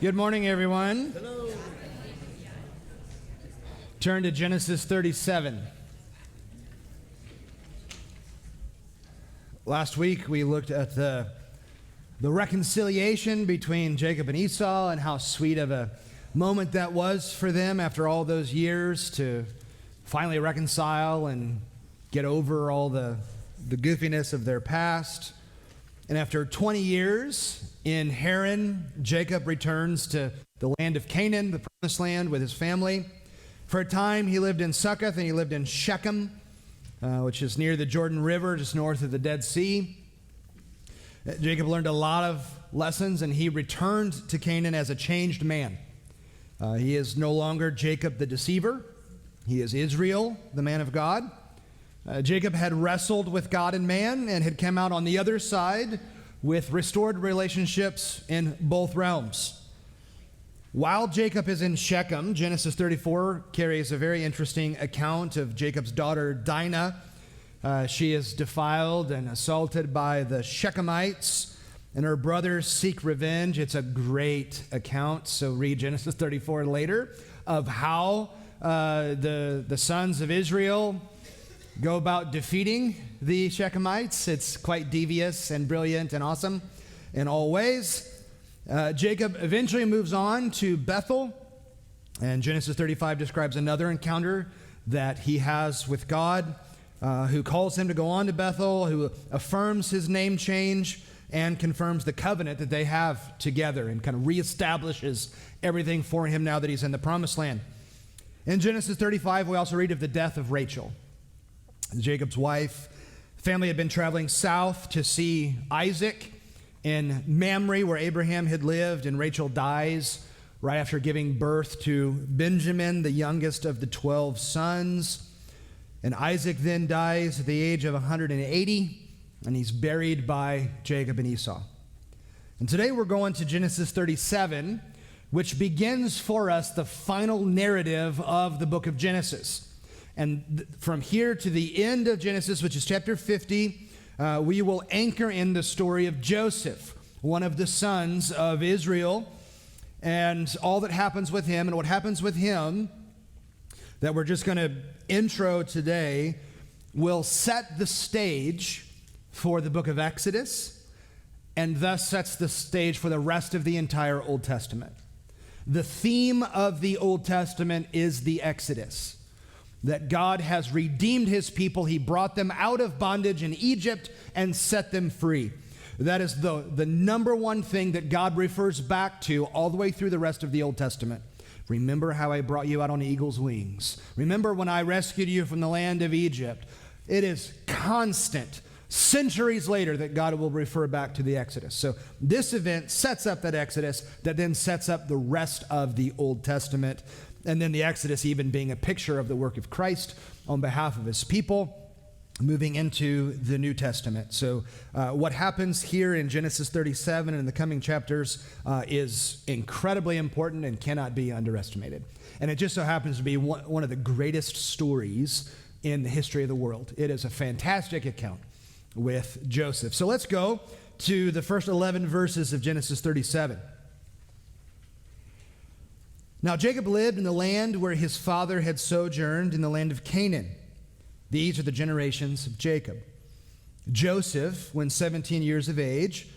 Good morning, everyone. Hello. Turn to Genesis 37. Last week, we looked at the reconciliation between Jacob and Esau and how sweet of a moment that was for them after all those years to finally reconcile and get over all the goofiness of their past. And after 20 years in Haran, Jacob returns to the land of Canaan, the promised land, with his family. For a time, he lived in Succoth and he lived in Shechem, which is near the Jordan River, just north of the Dead Sea. Jacob learned a lot of lessons, and he returned to Canaan as a changed man. He is no longer Jacob the deceiver. He is Israel, the man of God. Jacob had wrestled with God and man and had come out on the other side with restored relationships in both realms. While Jacob is in Shechem, Genesis 34 carries a very interesting account of Jacob's daughter Dinah. She is defiled and assaulted by the Shechemites, and her brothers seek revenge. It's a great account, so read Genesis 34 later, of how the sons of Israel go about defeating the Shechemites. It's quite devious and brilliant and awesome in all ways. Jacob eventually moves on to Bethel, and Genesis 35 describes another encounter that he has with God, who calls him to go on to Bethel, who affirms his name change and confirms the covenant that they have together and kind of reestablishes everything for him now that he's in the promised land. In Genesis 35, we also read of the death of Rachel, Jacob's wife. Family had been traveling south to see Isaac in Mamre, where Abraham had lived, and Rachel dies right after giving birth to Benjamin, the youngest of the 12 sons. And Isaac then dies at the age of 180, and he's buried by Jacob and Esau. And today we're going to Genesis 37, which begins for us the final narrative of the book of Genesis. And from here to the end of Genesis, which is chapter 50, we will anchor in the story of Joseph, one of the sons of Israel, and all that happens with him. And what happens with him that we're just going to intro today will set the stage for the book of Exodus, and thus sets the stage for the rest of the entire Old Testament. The theme of the Old Testament is the Exodus, that God has redeemed his people. He brought them out of bondage in Egypt and set them free. That is the number one thing that God refers back to all the way through the rest of the Old Testament. Remember how I brought you out on eagle's wings. Remember when I rescued you from the land of Egypt. It is constant, centuries later, that God will refer back to the Exodus. So this event sets up that Exodus that then sets up the rest of the Old Testament. And then the Exodus even being a picture of the work of Christ on behalf of his people, moving into the New Testament. So what happens here in Genesis 37 and in the coming chapters is incredibly important and cannot be underestimated. And it just so happens to be one of the greatest stories in the history of the world. It is a fantastic account with Joseph. So let's go to the first 11 verses of Genesis 37. Now Jacob lived in the land where his father had sojourned, in the land of Canaan. These are the generations of Jacob. Joseph, when 17 years of age,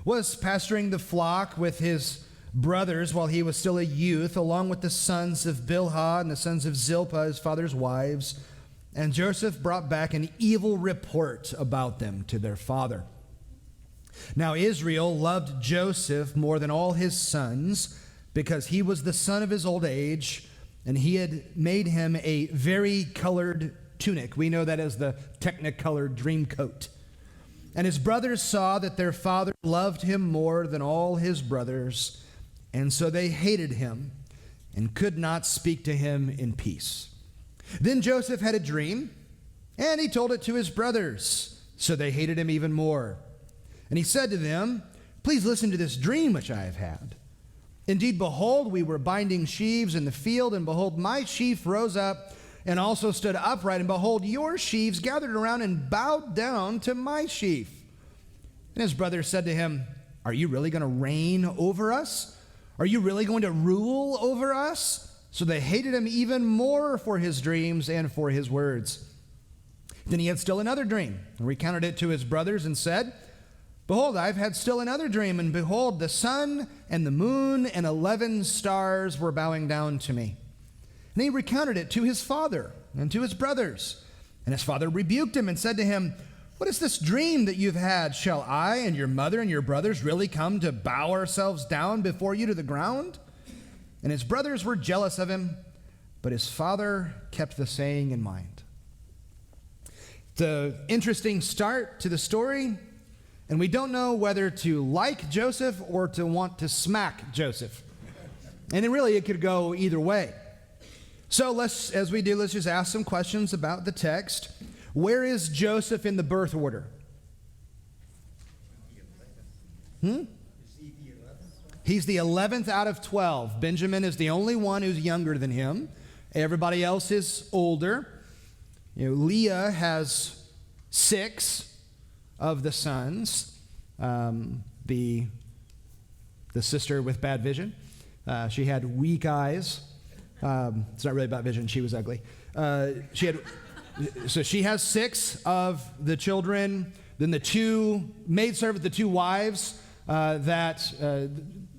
was pasturing the flock with his brothers while he was still a youth, along with the sons of Bilhah and the sons of Zilpah, his father's wives. And Joseph brought back an evil report about them to their father. Now Israel loved Joseph more than all his sons, because he was the son of his old age, and he had made him a vari-colored tunic. We know that as the technicolored dream coat. And his brothers saw that their father loved him more than all his brothers, and so they hated him and could not speak to him in peace. Then Joseph had a dream, and he told it to his brothers, so they hated him even more. And he said to them, "Please listen to this dream which I have had. Indeed, behold, we were binding sheaves in the field, and behold, my sheaf rose up and also stood upright, and behold, your sheaves gathered around and bowed down to my sheaf." And his brothers said to him, "Are you really going to reign over us? Are you really going to rule over us? So they hated him even more for his dreams and for his words. Then he had still another dream, and recounted it to his brothers and said, Behold, I've had still another dream, and behold, the sun and the moon and 11 stars were bowing down to me. And he recounted it to his father and to his brothers. And his father rebuked him and said to him, What is this dream that you've had? Shall I and your mother and your brothers really come to bow ourselves down before you to the ground? And his brothers were jealous of him, but his father kept the saying in mind. It's an interesting start to the story, and we don't know whether to like Joseph or to want to smack Joseph. And it could go either way. So let's just ask some questions about the text. Where is Joseph in the birth order? He's the 11th out of 12. Benjamin is the only one who's younger than him. Everybody else is older. Leah has 6 of the sons. The sister with bad vision. She had weak eyes. It's not really about vision. She was ugly. So she has 6 of the children. Then the 2 maidservants, the 2 wives that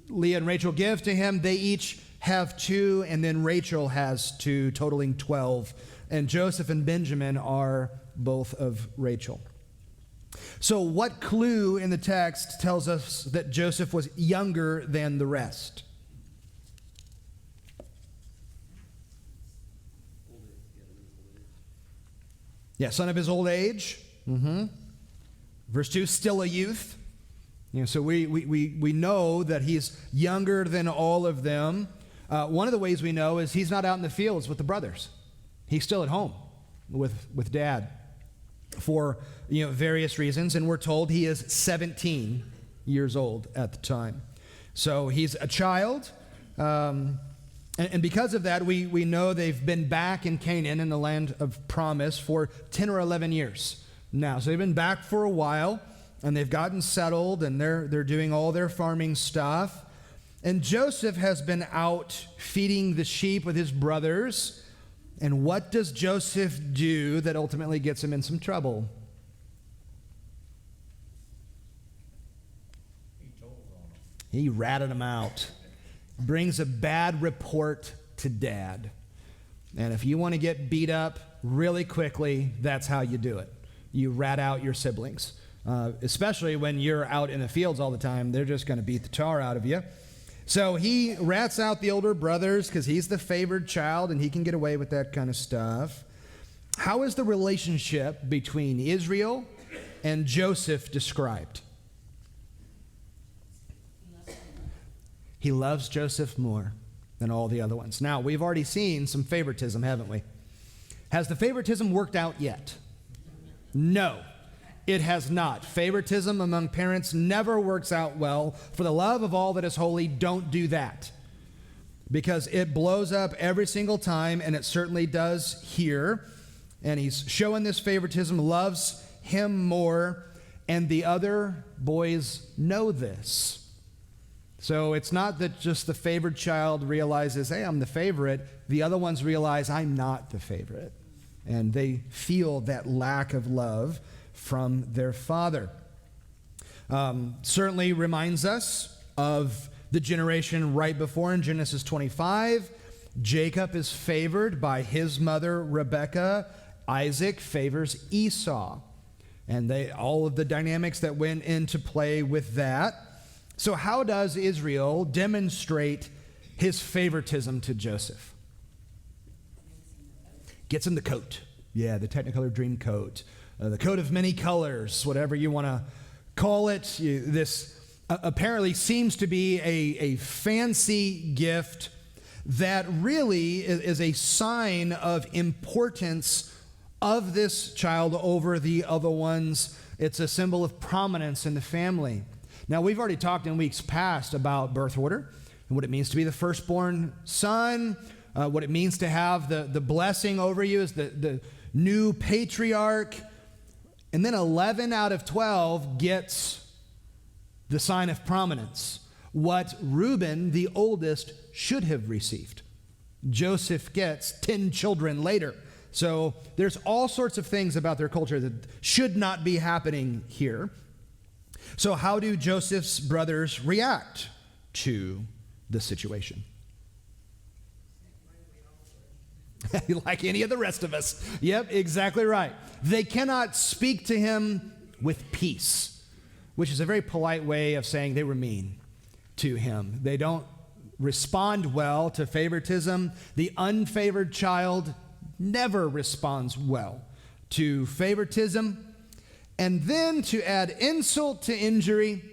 Leah and Rachel give to him, they each have 2, and then Rachel has 2, totaling 12. And Joseph and Benjamin are both of Rachel. So what clue in the text tells us that Joseph was younger than the rest? Yeah, son of his old age. Verse 2, still a youth. So we know that he's younger than all of them. One of the ways we know is he's not out in the fields with the brothers. He's still at home with dad for various reasons, and we're told he is 17 years old at the time. So he's a child, and because of that, we know they've been back in Canaan in the land of promise for 10 or 11 years now. So they've been back for a while, and they've gotten settled, and they're doing all their farming stuff. And Joseph has been out feeding the sheep with his brothers. And what does Joseph do that ultimately gets him in some trouble? He ratted him out. Brings a bad report to dad. And if you want to get beat up really quickly, that's how you do it. You rat out your siblings. Especially when you're out in the fields all the time, they're just going to beat the tar out of you. So he rats out the older brothers because he's the favored child and he can get away with that kind of stuff. How is the relationship between Israel and Joseph described? He loves Joseph more than all the other ones. Now, we've already seen some favoritism, haven't we? Has the favoritism worked out yet? No. It has not. Favoritism among parents never works out well. For the love of all that is holy, don't do that. Because it blows up every single time, and it certainly does here. And he's showing this favoritism, loves him more, and the other boys know this. So it's not that just the favored child realizes, hey, I'm the favorite. The other ones realize, I'm not the favorite. And they feel that lack of love from their father. Certainly reminds us of the generation right before in Genesis 25. Jacob is favored by his mother, Rebekah. Isaac favors Esau. And all of the dynamics that went into play with that. So how does Israel demonstrate his favoritism to Joseph? Gets him the coat. Yeah, the Technicolor Dream coat. The coat of many colors, whatever you want to call it. This apparently seems to be a fancy gift that really is a sign of importance of this child over the other ones. It's a symbol of prominence in the family. Now, we've already talked in weeks past about birth order and what it means to be the firstborn son, what it means to have the blessing over you as the new patriarch. And then 11 out of 12 gets the sign of prominence. what Reuben, the oldest, should have received. Joseph gets 10 children later. So there's all sorts of things about their culture that should not be happening here. So how do Joseph's brothers react to the situation? Like any of the rest of us. Yep, exactly right. They cannot speak to him with peace, which is a very polite way of saying they were mean to him. They don't respond well to favoritism. The unfavored child never responds well to favoritism. And then to add insult to injury,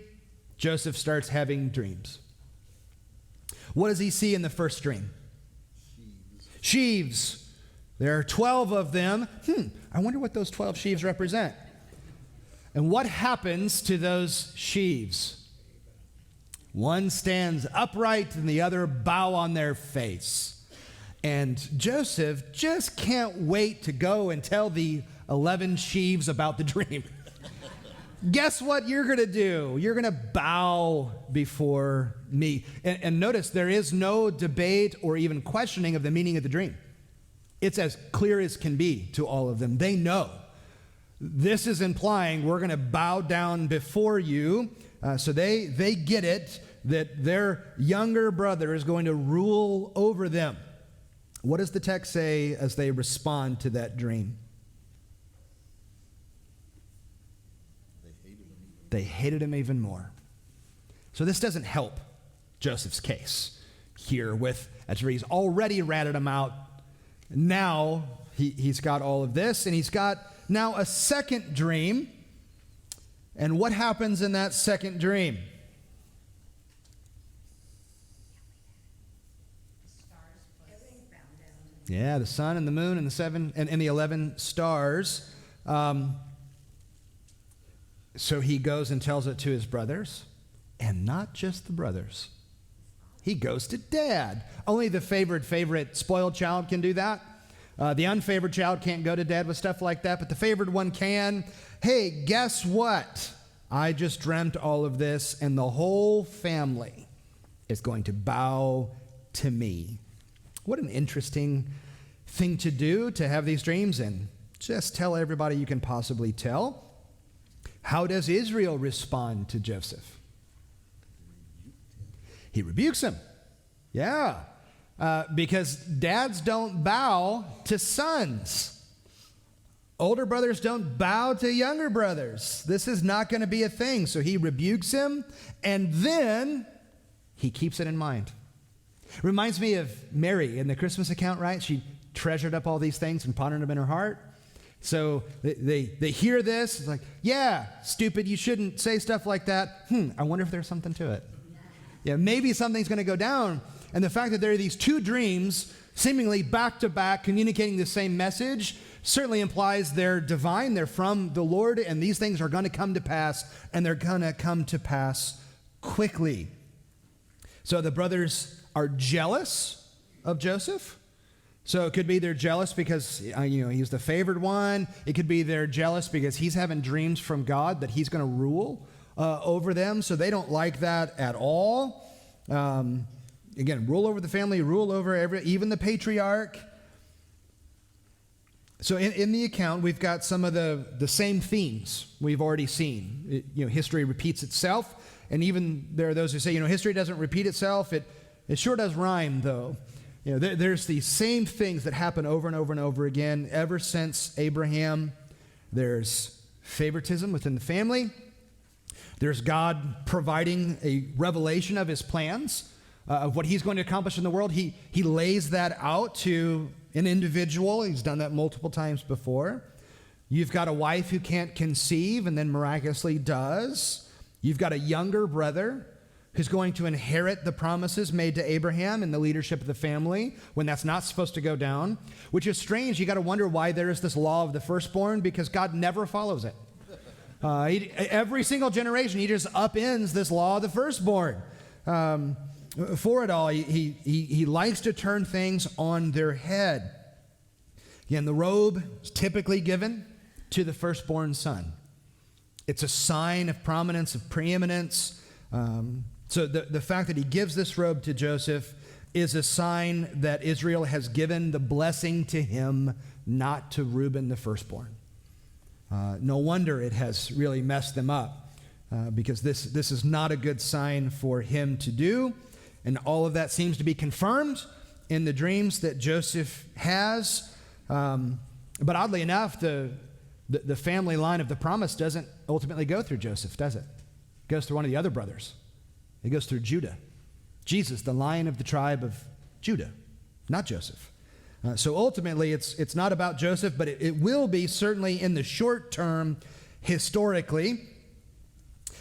Joseph starts having dreams. What does he see in the first dream? Sheaves. There are 12 of them. I wonder what those 12 sheaves represent. And what happens to those sheaves? One stands upright and the other bow on their face. And Joseph just can't wait to go and tell the 11 sheaves about the dream. Guess what you're going to do? You're going to bow before me. And notice, there is no debate or even questioning of the meaning of the dream. It's as clear as can be to all of them. They know. This is implying we're going to bow down before you. So they get it, that their younger brother is going to rule over them. What does the text say as they respond to that dream? They hated him even more. So this doesn't help Joseph's case here with, as he's already ratted him out. Now he's got all of this, and he's got now a second dream. And what happens in that second dream? Yeah, the sun and the moon and the 11 stars. So he goes and tells it to his brothers, and not just the brothers. He goes to dad. Only the favorite spoiled child can do that. The unfavored child can't go to dad with stuff like that, but the favored one can. Hey, guess what? I just dreamt all of this, and the whole family is going to bow to me. What an interesting thing to do, to have these dreams and just tell everybody you can possibly tell. How does Israel respond to Joseph? He rebukes him. Yeah. Because dads don't bow to sons. Older brothers don't bow to younger brothers. This is not going to be a thing. So he rebukes him, and then he keeps it in mind. Reminds me of Mary in the Christmas account, right? She treasured up all these things and pondered them in her heart. So they hear this. It's like, yeah, stupid, you shouldn't say stuff like that. I wonder if there's something to it. Yeah, maybe something's going to go down. And the fact that there are these two dreams, seemingly back to back, communicating the same message, certainly implies they're divine, they're from the Lord, and these things are going to come to pass, and they're going to come to pass quickly. So the brothers are jealous of Joseph. So it could be they're jealous because he's the favored one. It could be they're jealous because he's having dreams from God that he's going to rule over them. So they don't like that at all. Again, rule over the family, rule over even the patriarch. So in the account, we've got some of the same themes we've already seen. History repeats itself. And even there are those who say, history doesn't repeat itself. It sure does rhyme, though. There's these same things that happen over and over and over again ever since Abraham. There's favoritism within the family. There's God providing a revelation of his plans, of what he's going to accomplish in the world. He lays that out to an individual. He's done that multiple times before. You've got a wife who can't conceive and then miraculously does. You've got a younger brother who's going to inherit the promises made to Abraham and the leadership of the family when that's not supposed to go down, which is strange. You got to wonder why there is this law of the firstborn, because God never follows it. Every single generation, he just upends this law of the firstborn. For it all, he likes to turn things on their head. Again, the robe is typically given to the firstborn son. It's a sign of prominence, of preeminence. So the fact that he gives this robe to Joseph is a sign that Israel has given the blessing to him, not to Reuben, the firstborn. No wonder it has really messed them up, because this is not a good sign for him to do. And all of that seems to be confirmed in the dreams that Joseph has. But oddly enough, the family line of the promise doesn't ultimately go through Joseph, does it? It goes through one of the other brothers. It goes through Judah. Jesus, the Lion of the tribe of Judah, not Joseph. So ultimately, it's not about Joseph, but it will be certainly in the short term, historically.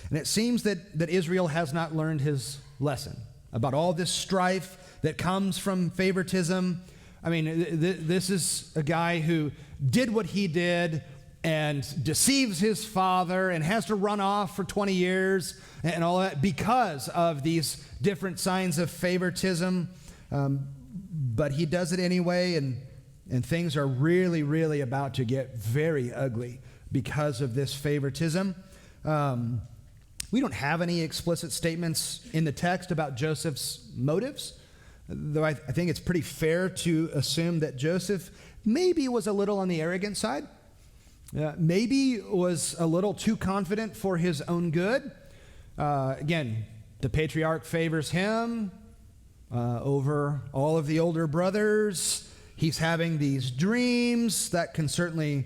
And it seems that Israel has not learned his lesson about all this strife that comes from favoritism. I mean, this is a guy who did what he did and deceives his father and has to run off for 20 years and all that because of these different signs of favoritism. But he does it anyway, and things are really, really about to get very ugly because of this favoritism. We don't have any explicit statements in the text about Joseph's motives, though I think it's pretty fair to assume that Joseph maybe was a little on the arrogant side. Maybe was a little too confident for his own good. Again, the patriarch favors him over all of the older brothers. He's having these dreams that can certainly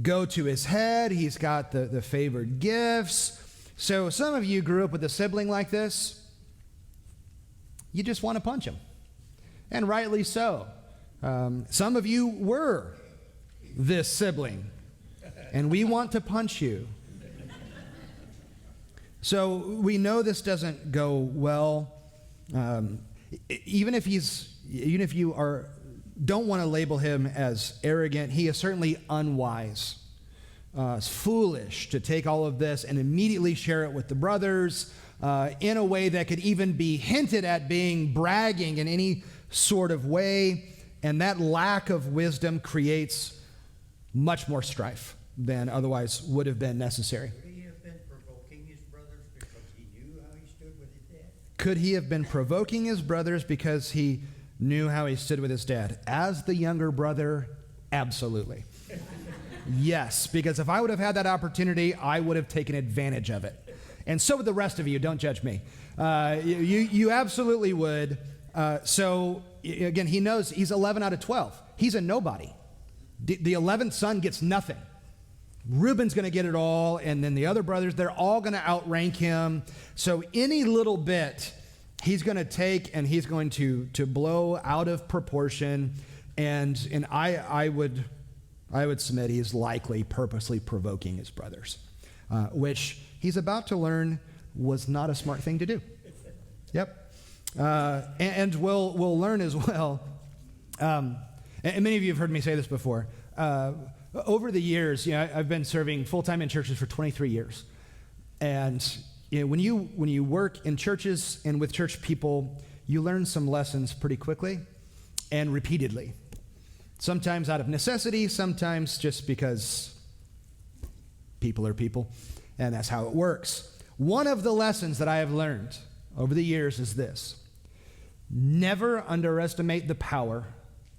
go to his head. He's got the favored gifts. So some of you grew up with a sibling like this. You just want to punch him. And rightly so. Some of you were this sibling. And we want to punch you. So we know this doesn't go well. Even if you don't want to label him as arrogant, he is certainly unwise. It's foolish to take all of this and immediately share it with the brothers in a way that could even be hinted at being bragging in any sort of way. And that lack of wisdom creates much more strife than otherwise would have been necessary. Could he have been provoking his brothers because he knew how he stood with his dad? Could he have been provoking his brothers because he knew how he stood with his dad? As the younger brother, absolutely. Yes, because if I would have had that opportunity, I would have taken advantage of it. And so would the rest of you. Don't judge me. You absolutely would. So, again, he knows he's 11 out of 12. He's a nobody. The 11th son gets nothing. Reuben's going to get it all, and then the other brothers, they're all going to outrank him. So any little bit, he's going to take and he's going to blow out of proportion. And I would submit he's likely purposely provoking his brothers, which he's about to learn was not a smart thing to do. Yep. And we'll learn as well. And many of you have heard me say this before. Over the years, I've been serving full-time in churches for 23 years. And when you work in churches and with church people, you learn some lessons pretty quickly and repeatedly. Sometimes out of necessity, sometimes just because people are people, and that's how it works. One of the lessons that I have learned over the years is this: never underestimate the power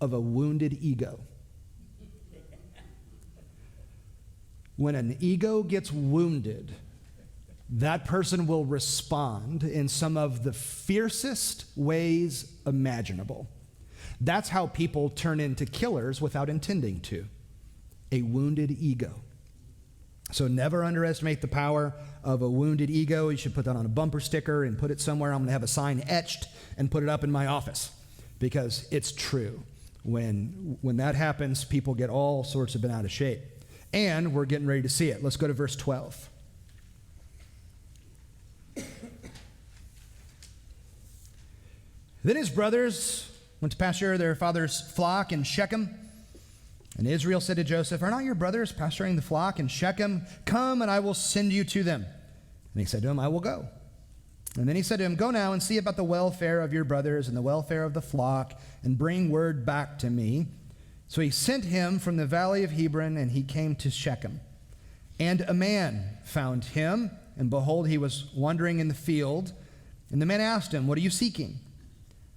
of a wounded ego. When an ego gets wounded, that person will respond in some of the fiercest ways imaginable. That's how people turn into killers without intending to. A wounded ego. So never underestimate the power of a wounded ego. You should put that on a bumper sticker and put it somewhere. I'm going to have a sign etched and put it up in my office because it's true. When that happens, people get all sorts of bent out of shape. And we're getting ready to see it. Let's go to verse 12. Then his brothers went to pasture their father's flock in Shechem. And Israel said to Joseph, "Are not your brothers pasturing the flock in Shechem? Come, and I will send you to them." And he said to him, "I will go." And then he said to him, "Go now and see about the welfare of your brothers and the welfare of the flock, and bring word back to me." So he sent him from the valley of Hebron, and he came to Shechem. And a man found him, and behold, he was wandering in the field. And the man asked him, "What are you seeking?"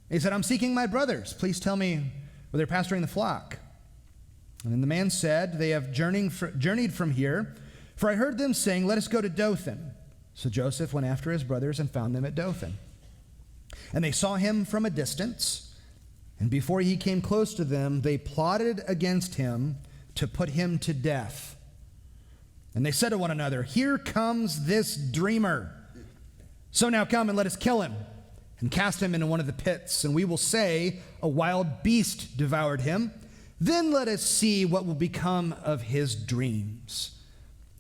He said, "I'm seeking my brothers. Please tell me where they're pasturing the flock." And then the man said, "They have journeyed from here, for I heard them saying, 'Let us go to Dothan.'" So Joseph went after his brothers and found them at Dothan. And they saw him from a distance, and before he came close to them, they plotted against him to put him to death. And they said to one another, "Here comes this dreamer. So now come and let us kill him and cast him into one of the pits, and we will say, 'A wild beast devoured him.' Then let us see what will become of his dreams."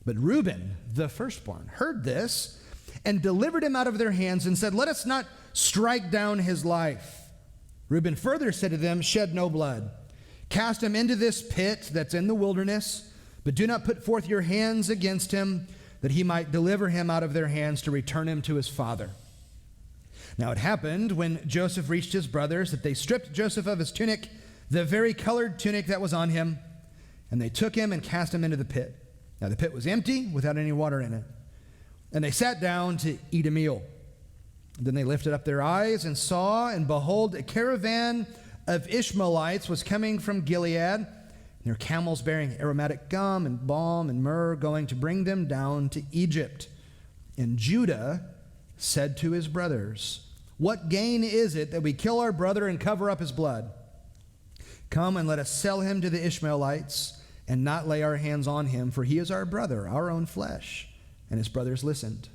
But Reuben, the firstborn, heard this and delivered him out of their hands and said, "Let us not strike down his life." Reuben further said to them, "Shed no blood. Cast him into this pit that's in the wilderness, but do not put forth your hands against him, that he might deliver him out of their hands to return him to his father." Now it happened, when Joseph reached his brothers, that they stripped Joseph of his tunic, the very colored tunic that was on him, and they took him and cast him into the pit. Now the pit was empty, without any water in it. And they sat down to eat a meal. Then they lifted up their eyes and saw, and behold, a caravan of Ishmaelites was coming from Gilead, their camels bearing aromatic gum and balm and myrrh, going to bring them down to Egypt. And Judah said to his brothers, "What gain is it that we kill our brother and cover up his blood? Come and let us sell him to the Ishmaelites and not lay our hands on him, for he is our brother, our own flesh." And his brothers listened.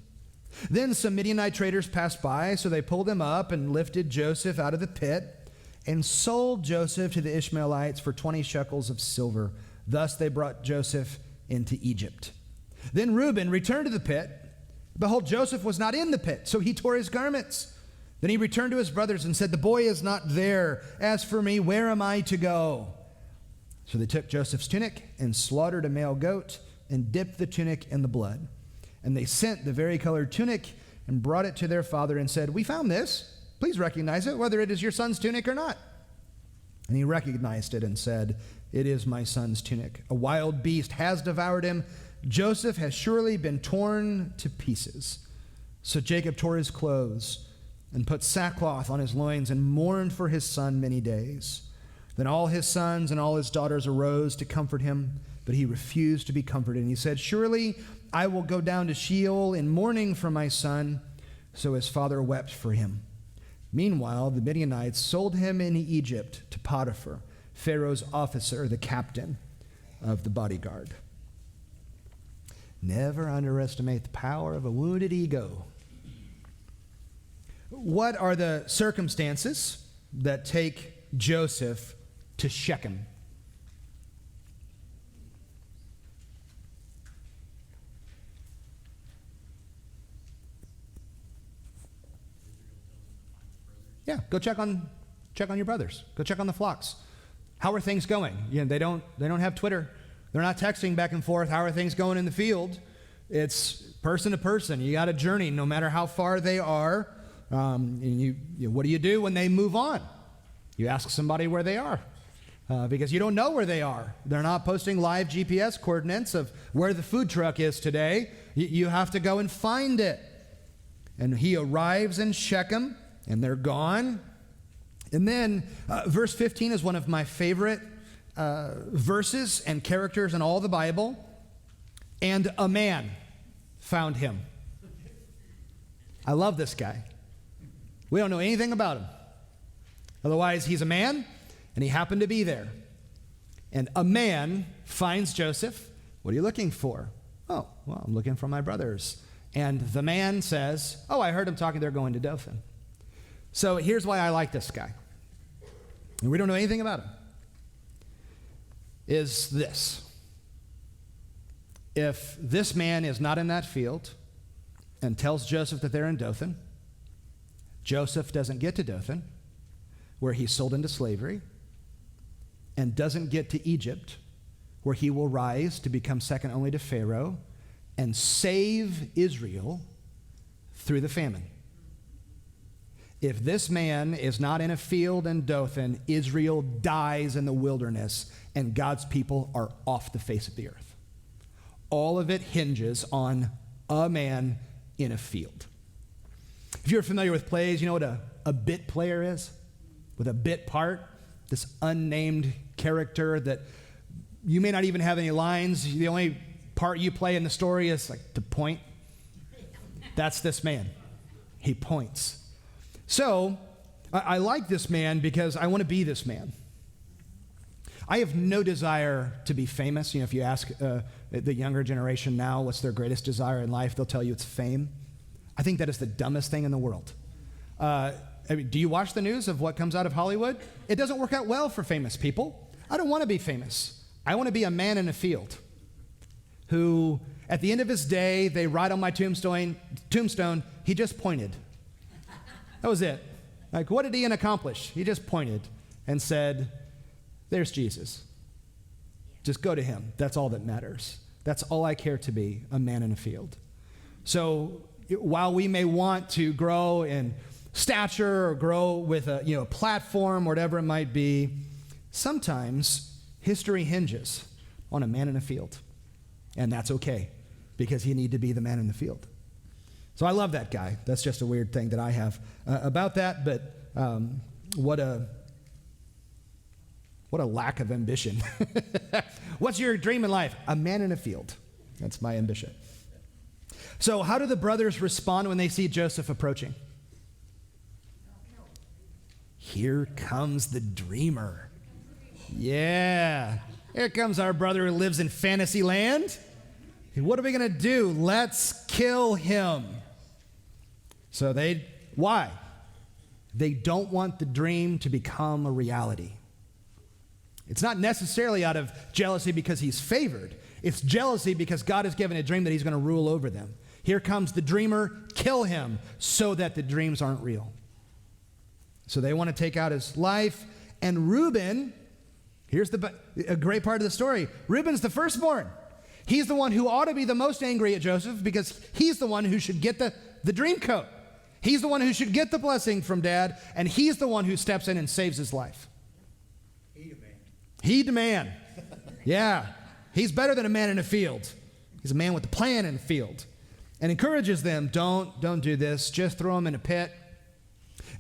Then some Midianite traders passed by, so they pulled him up and lifted Joseph out of the pit and sold Joseph to the Ishmaelites for 20 shekels of silver. Thus they brought Joseph into Egypt. Then Reuben returned to the pit. Behold, Joseph was not in the pit, so he tore his garments. Then he returned to his brothers and said, "The boy is not there. As for me, where am I to go?" So they took Joseph's tunic and slaughtered a male goat and dipped the tunic in the blood. And they sent the varicolored tunic and brought it to their father and said, "We found this. Please recognize it, whether it is your son's tunic or not." And he recognized it and said, "It is my son's tunic. A wild beast has devoured him. Joseph has surely been torn to pieces." So Jacob tore his clothes and put sackcloth on his loins and mourned for his son many days. Then all his sons and all his daughters arose to comfort him, but he refused to be comforted. And he said, "Surely I will go down to Sheol in mourning for my son." So his father wept for him. Meanwhile, the Midianites sold him in Egypt to Potiphar, Pharaoh's officer, the captain of the bodyguard. Never underestimate the power of a wounded ego. What are the circumstances that take Joseph to Shechem? Yeah, go check on your brothers. Go check on the flocks. How are things going? You know, they don't have Twitter. They're not texting back and forth. How are things going in the field? It's person to person. You got to journey, no matter how far they are. And what do you do when they move on? You ask somebody where they are, because you don't know where they are. They're not posting live GPS coordinates of where the food truck is today. You have to go and find it. And he arrives in Shechem, and they're gone. And then verse 15 is one of my favorite verses and characters in all the Bible. And a man found him. I love this guy. We don't know anything about him. Otherwise, he's a man, and he happened to be there. And a man finds Joseph. "What are you looking for?" "Oh, well, I'm looking for my brothers." And the man says, "Oh, I heard him talking. They're going to Dothan." So here's why I like this guy. And we don't know anything about him. Is this. If this man is not in that field and tells Joseph that they're in Dothan, Joseph doesn't get to Dothan, where he's sold into slavery, and doesn't get to Egypt, where he will rise to become second only to Pharaoh and save Israel through the famine. If this man is not in a field in Dothan, Israel dies in the wilderness, and God's people are off the face of the earth. All of it hinges on a man in a field. If you're familiar with plays, you know what a bit player is? With a bit part, this unnamed character that you may not even have any lines. The only part you play in the story is like to point. That's this man. He points. So I like this man because I want to be this man. I have no desire to be famous. You know, if you ask the younger generation now what's their greatest desire in life, they'll tell you it's fame. I think that is the dumbest thing in the world. I mean, do you watch the news of what comes out of Hollywood? It doesn't work out well for famous people. I don't want to be famous. I want to be a man in a field who, at the end of his day, they write on my tombstone, he just pointed. That was it. Like, what did Ian accomplish? He just pointed and said, there's Jesus. Just go to him. That's all that matters. That's all I care to be, a man in a field. So while we may want to grow in stature or grow with a platform, whatever it might be, sometimes history hinges on a man in a field. And that's okay, because you need to be the man in the field. So I love that guy. That's just a weird thing that I have about that, but what a lack of ambition. What's your dream in life? A man in a field. That's my ambition. So how do the brothers respond when they see Joseph approaching? Here comes the dreamer. Yeah. Here comes our brother who lives in fantasy land. What are we going to do? Let's kill him. So why? They don't want the dream to become a reality. It's not necessarily out of jealousy because he's favored. It's jealousy because God has given a dream that he's going to rule over them. Here comes the dreamer, kill him so that the dreams aren't real. So they want to take out his life. And Reuben, here's a great part of the story. Reuben's the firstborn. He's the one who ought to be the most angry at Joseph because he's the one who should get the dream coat. He's the one who should get the blessing from dad, and he's the one who steps in and saves his life. He the man. Yeah. He's better than a man in a field. He's a man with a plan in the field. And encourages them, don't do this. Just throw him in a pit.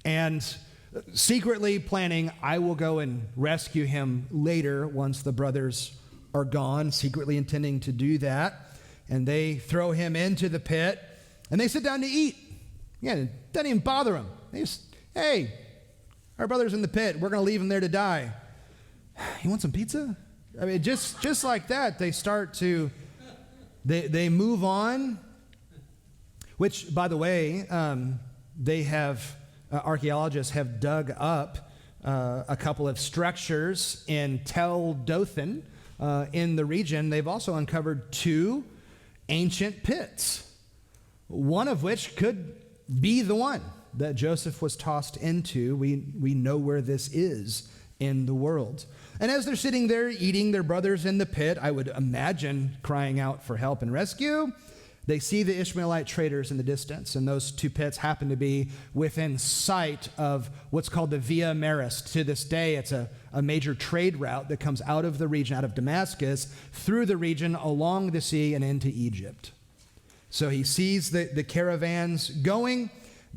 And secretly planning, I will go and rescue him later once the brothers are gone, secretly intending to do that. And they throw him into the pit, and they sit down to eat. Yeah, it doesn't even bother them. They just, hey, our brother's in the pit. We're going to leave him there to die. You want some pizza? I mean, just like that, they start to, they move on, which, by the way, they have, archaeologists have dug up a couple of structures in Tel Dothan in the region. They've also uncovered 2 ancient pits, one of which could be the one that Joseph was tossed into. We know where this is in the world. And as they're sitting there eating, their brother's in the pit, I would imagine crying out for help and rescue, they see the Ishmaelite traders in the distance, and those 2 pits happen to be within sight of what's called the Via Maris. To this day, it's a major trade route that comes out of the region, out of Damascus, through the region, along the sea, and into Egypt. So he sees the caravans going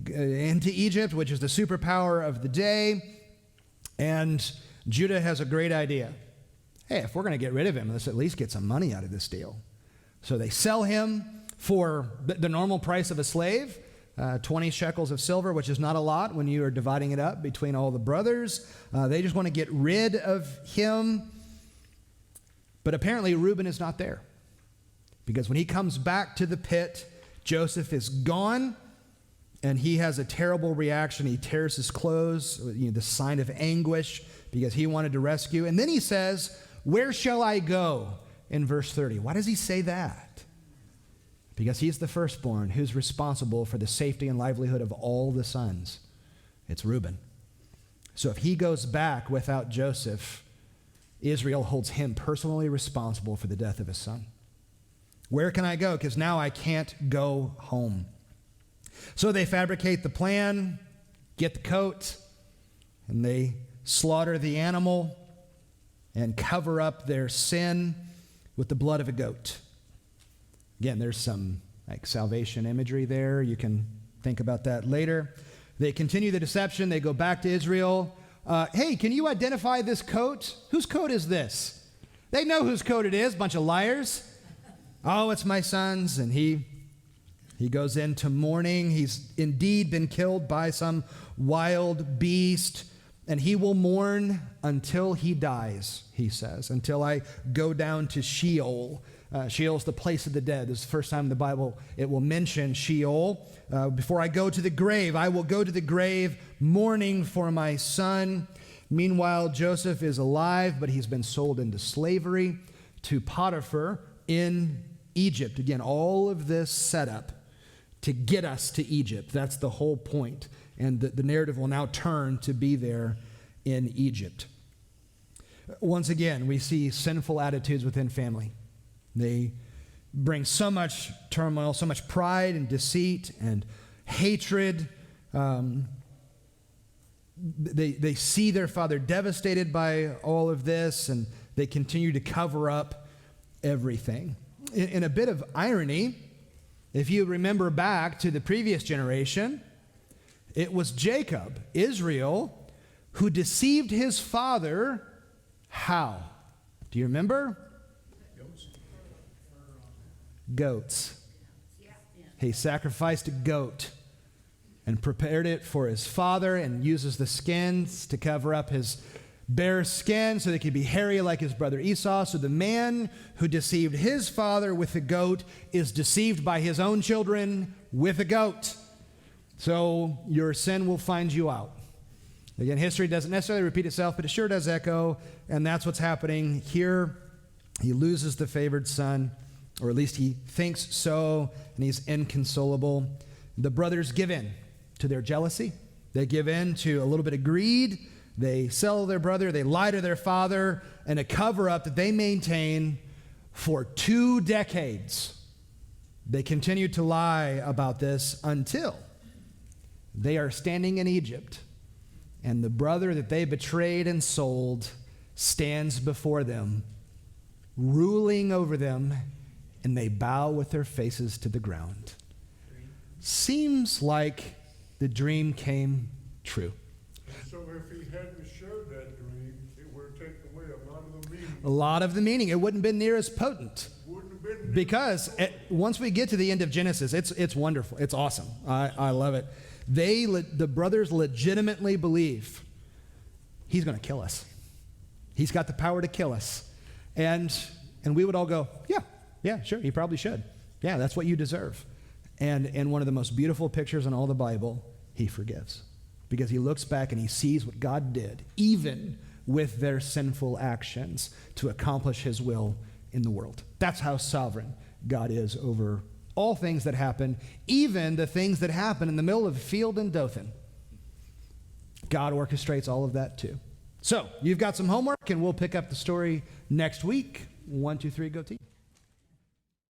into Egypt, which is the superpower of the day, and Judah has a great idea. Hey, if we're going to get rid of him, let's at least get some money out of this deal. So they sell him for the normal price of a slave, 20 shekels of silver, which is not a lot when you are dividing it up between all the brothers. They just want to get rid of him. But apparently Reuben is not there, because when he comes back to the pit, Joseph is gone, and he has a terrible reaction. He tears his clothes, the sign of anguish, because he wanted to rescue. And then he says, "Where shall I go?" in verse 30. Why does he say that? Because he's the firstborn who's responsible for the safety and livelihood of all the sons. It's Reuben. So if he goes back without Joseph, Israel holds him personally responsible for the death of his son. Where can I go? Because now I can't go home. So they fabricate the plan, get the coat, and they slaughter the animal and cover up their sin with the blood of a goat. Again, there's some salvation imagery there. You can think about that later. They continue the deception. They go back to Israel. Hey, can you identify this coat? Whose coat is this? They know whose coat it is, bunch of liars. Oh, it's my son's. And he goes into mourning. He's indeed been killed by some wild beast, and he will mourn until he dies, he says, until I go down to Sheol. Sheol's the place of the dead. This is the first time in the Bible it will mention Sheol. Before I go to the grave, I will go to the grave mourning for my son. Meanwhile, Joseph is alive, but he's been sold into slavery to Potiphar in Egypt. Again, all of this setup to get us to Egypt. That's the whole point. And the narrative will now turn to be there in Egypt. Once again, we see sinful attitudes within family. They bring so much turmoil, so much pride and deceit and hatred. They see their father devastated by all of this, and they continue to cover up everything. In a bit of irony, if you remember back to the previous generation, it was Jacob, Israel, who deceived his father. How? Do you remember? Goats. He sacrificed a goat and prepared it for his father and uses the skins to cover up his bare skin so that he could be hairy like his brother Esau. So the man who deceived his father with the goat is deceived by his own children with a goat. So your sin will find you out. Again, history doesn't necessarily repeat itself, but it sure does echo, and that's what's happening here. He loses the favored son, or at least he thinks so, and he's inconsolable. The brothers give in to their jealousy. They give in to a little bit of greed. They sell their brother. They lie to their father in a cover-up that they maintain for 2 decades. They continue to lie about this until they are standing in Egypt, and the brother that they betrayed and sold stands before them, ruling over them, and they bow with their faces to the ground. Seems like the dream came true. So if he hadn't shared that dream, it would have taken away a lot of the meaning. A lot of the meaning. It wouldn't have been near as potent. Wouldn't have been Because once we get to the end of Genesis, it's wonderful. It's awesome. I love it. The brothers legitimately believe he's going to kill us. He's got the power to kill us. And we would all go, yeah, sure, he probably should. Yeah, that's what you deserve. And in one of the most beautiful pictures in all the Bible, he forgives. Because he looks back and he sees what God did, even with their sinful actions, to accomplish his will in the world. That's how sovereign God is over all things that happen, even the things that happen in the middle of a field in Dothan. God orchestrates all of that too. So, you've got some homework, and we'll pick up the story next week. 1, 2, 3, go team.